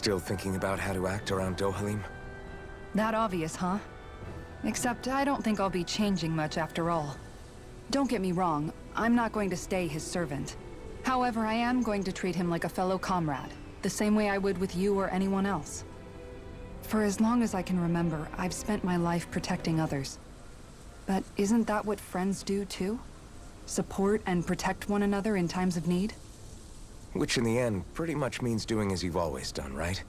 Still thinking about how to act around Dohalim? That obvious, huh? Except I don't think I'll be changing much after all. Don't get me wrong, I'm not going to stay his servant. However, I am going to treat him like a fellow comrade, the same way I would with you or anyone else. For as long as I can remember, I've spent my life protecting others. But isn't that what friends do too? Support and protect one another in times of need? Which in the end pretty much means doing as you've always done, right?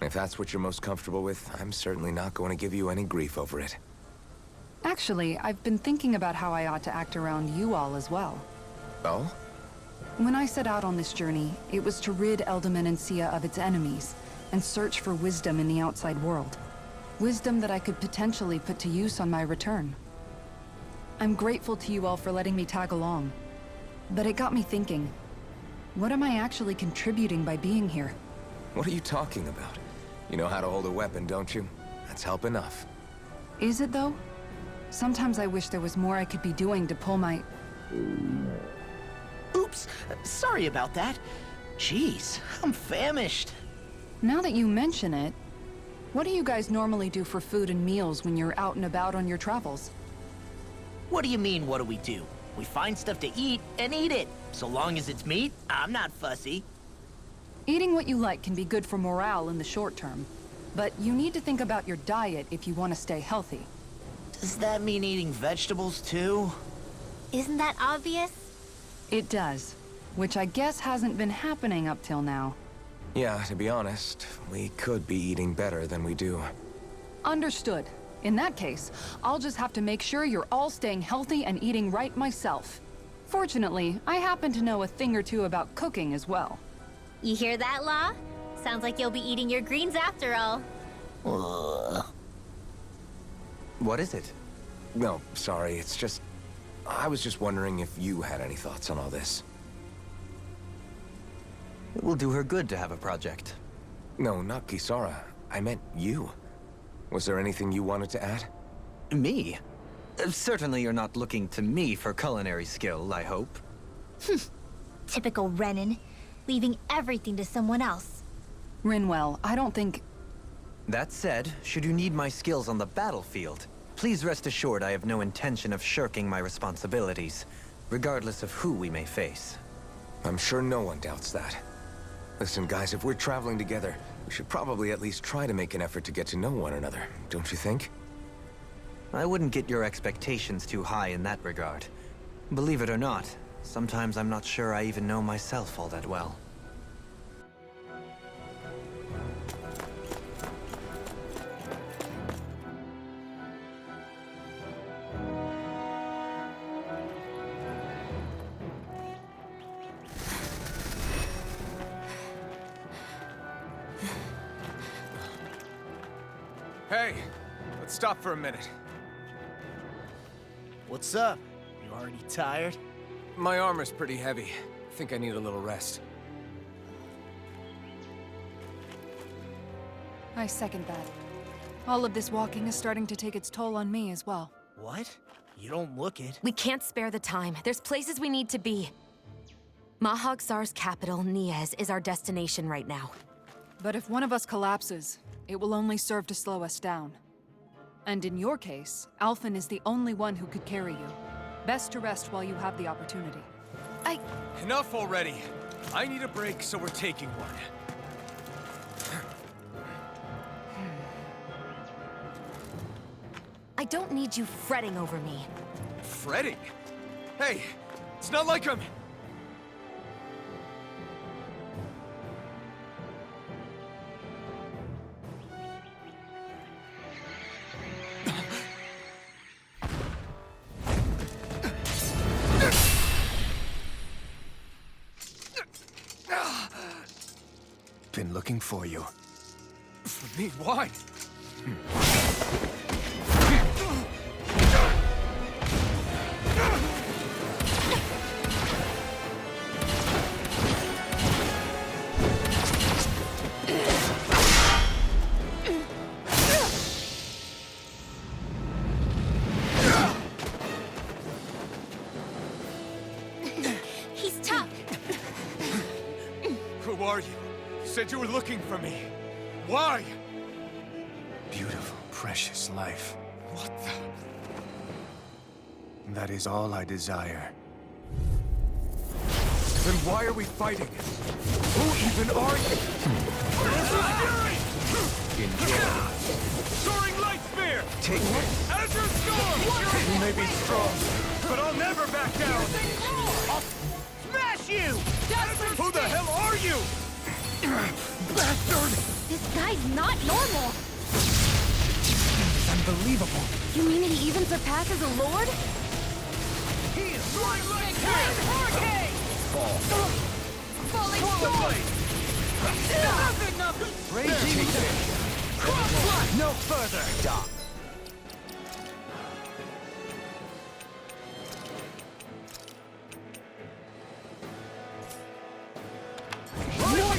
If that's what you're most comfortable with, I'm certainly not going to give you any grief over it. Actually, I've been thinking about how I ought to act around you all as well. Oh? When I set out on this journey, it was to rid Eldaman and Sia of its enemies, and search for wisdom in the outside world. Wisdom that I could potentially put to use on my return. I'm grateful to you all for letting me tag along. But it got me thinking, what am I actually contributing by being here? What are you talking about? You know how to hold a weapon, don't you? That's help enough. Is it though? Sometimes I wish there was more I could be doing to pull my... Oops, sorry about that. Jeez, I'm famished. Now that you mention it, what do you guys normally do for food and meals when you're out and about on your travels? What do you mean, what do we do? We find stuff to eat and eat it. So long as it's meat, I'm not fussy. Eating what you like can be good for morale in the short term, but you need to think about your diet if you want to stay healthy. Does that mean eating vegetables too? Isn't that obvious? It does, which I guess hasn't been happening up till now. Yeah, to be honest, we could be eating better than we do. Understood. In that case, I'll just have to make sure you're all staying healthy and eating right myself. Fortunately, I happen to know a thing or two about cooking as well. You hear that, Law? Sounds like you'll be eating your greens after all. What is it? No, sorry, it's just... I was just wondering if you had any thoughts on all this. It will do her good to have a project. No, not Kisara. I meant you. Was there anything you wanted to add? Me? Certainly you're not looking to me for culinary skill, I hope. Typical Renan. Leaving everything to someone else. Rinwell, I don't think... That said, should you need my skills on the battlefield, please rest assured I have no intention of shirking my responsibilities, regardless of who we may face. I'm sure no one doubts that. Listen, guys, if we're traveling together, we should probably at least try to make an effort to get to know one another, don't you think? I wouldn't get your expectations too high in that regard. Believe it or not, sometimes I'm not sure I even know myself all that well. Hey, let's stop for a minute. What's up? You already tired? My armor's pretty heavy. I think I need a little rest. I second that. All of this walking is starting to take its toll on me as well. What? You don't look it. We can't spare the time. There's places we need to be. Mahag-Sar's capital, Niez, is our destination right now. But if one of us collapses, it will only serve to slow us down. And in your case, Alphen is the only one who could carry you. Best to rest while you have the opportunity. Enough already. I need a break, so we're taking one. I don't need you fretting over me. Fretting? Hey, it's not like I'm... Been looking for you. For me? Why? He's tough. Who are you? You said you were looking for me. Why? Beautiful, precious life. What the? That is all I desire. Then why are we fighting? Who even are you? Soaring light spear! Take this. Azure Storm! You may be strong, but I'll never back down! I'll smash you! Who the hell are you? Bastard! This guy's not normal. Unbelievable. You mean he even surpasses a lord? Soaring light spear! Hurricane! Falling storm! Raging no further. Stop.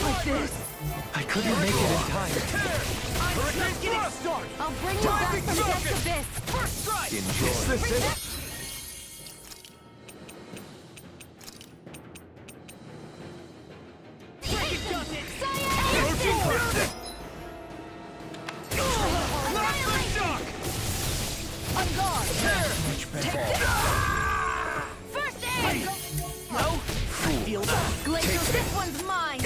Like this. I couldn't make it in time. Let's get it started! I'll bring you back from death's abyss. First strike! Enjoy. Second does it! Approaching first! Not the shock! On guard! Much better. First aid! No? Feel that. Glacial, this one's mine.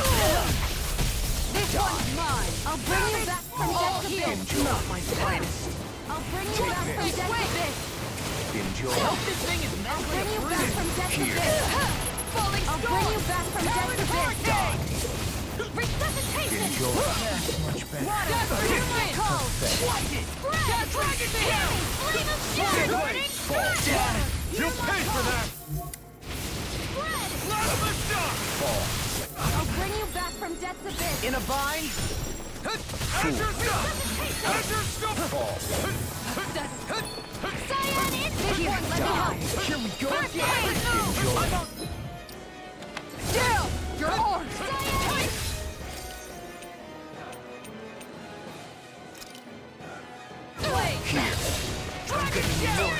This one's mine. I'll bring you back from death's abyss. Not my finest. I'll bring you back from death's abyss. Enjoy. This thing is I'll mentally bring you back from death's Here. abyss. falling I'll bring you back from death's abyss. Resuscitation! Enjoy. Much better. Call. Watch it! Dragon Spear! Flame of Shionne! You'll pay for that! Not the shock! I'll bring you back from death's abyss. In a bind? Azure Storm! Azure Storm! Cyan This one, let me help. Here we go First again! aid! Down! Your horn! Dragon Shell!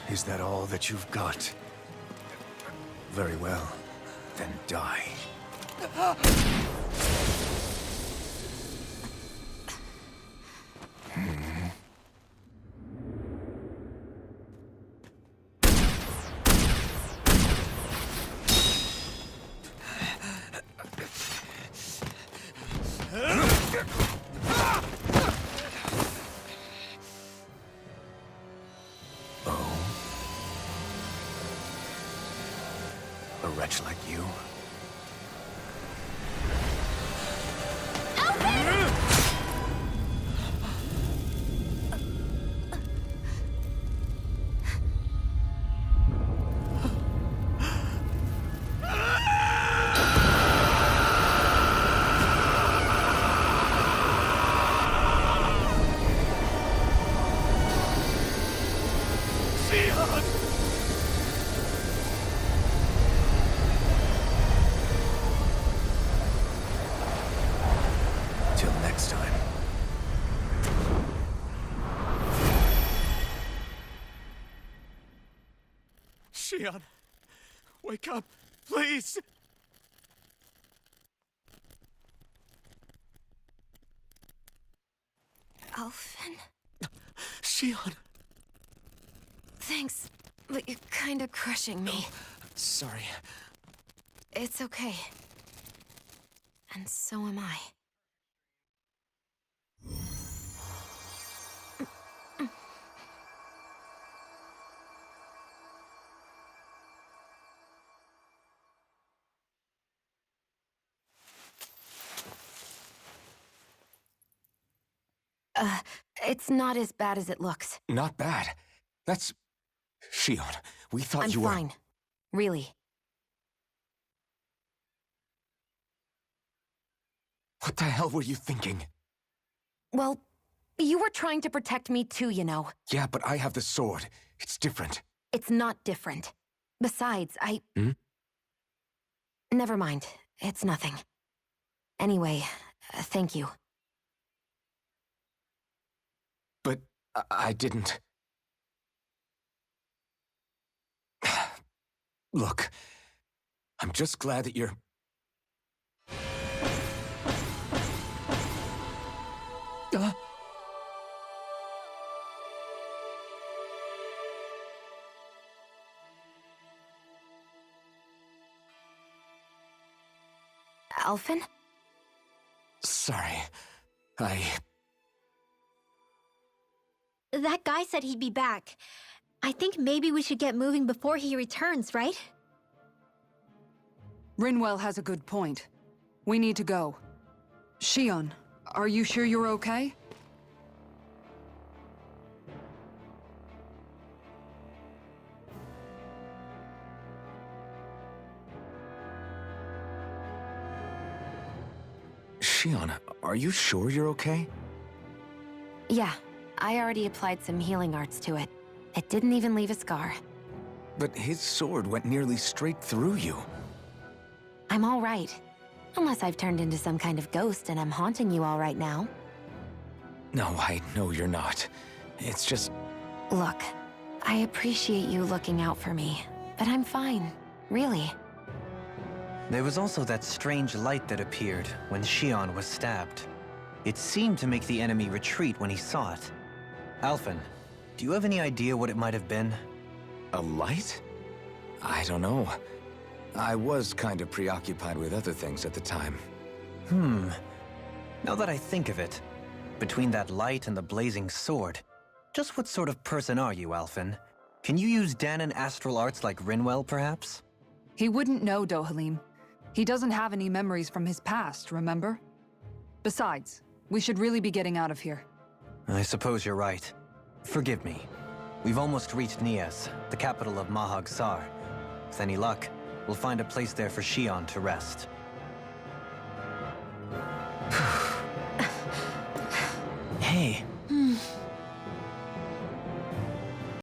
Is that all that you've got? Very well. Then die. A wretch like you? Shionne! Till next time. Shionne, wake up. please! Alphen? Shionne! Thanks, but you're kinda crushing me. Sorry. It's okay. And so am I. It's not as bad as it looks. Not bad. That's... Shionne, we thought I'm you were... fine. Really. What the hell were you thinking? Well, you were trying to protect me too, you know. Yeah, but I have the sword. It's different. It's not different. Besides, Hmm? Never mind. It's nothing. Anyway, thank you. But I didn't... Look, I'm just glad that you're... Alphen? Sorry. That guy said he'd be back. I think maybe we should get moving before he returns, right? Rinwell has a good point. We need to go. Shionne, are you sure you're okay? Shionne, are you sure you're okay? Yeah, I already applied some healing arts to it. It didn't even leave a scar. But his sword went nearly straight through you. I'm all right. Unless I've turned into some kind of ghost and I'm haunting you all right now. No, I know you're not. It's just... Look, I appreciate you looking out for me, but I'm fine. Really. There was also that strange light that appeared when Shionne was stabbed. It seemed to make the enemy retreat when he saw it. Alphen, do you have any idea what it might have been? A light? I don't know. I was kind of preoccupied with other things at the time. Now that I think of it, between that light and the blazing sword, just what sort of person are you, Alphen? Can you use Danon astral arts like Rinwell, perhaps? He wouldn't know, Dohalim. He doesn't have any memories from his past, remember? Besides, we should really be getting out of here. I suppose you're right. Forgive me. We've almost reached Nias, the capital of Mahag Sar. With any luck, we'll find a place there for Shionne to rest. Hey,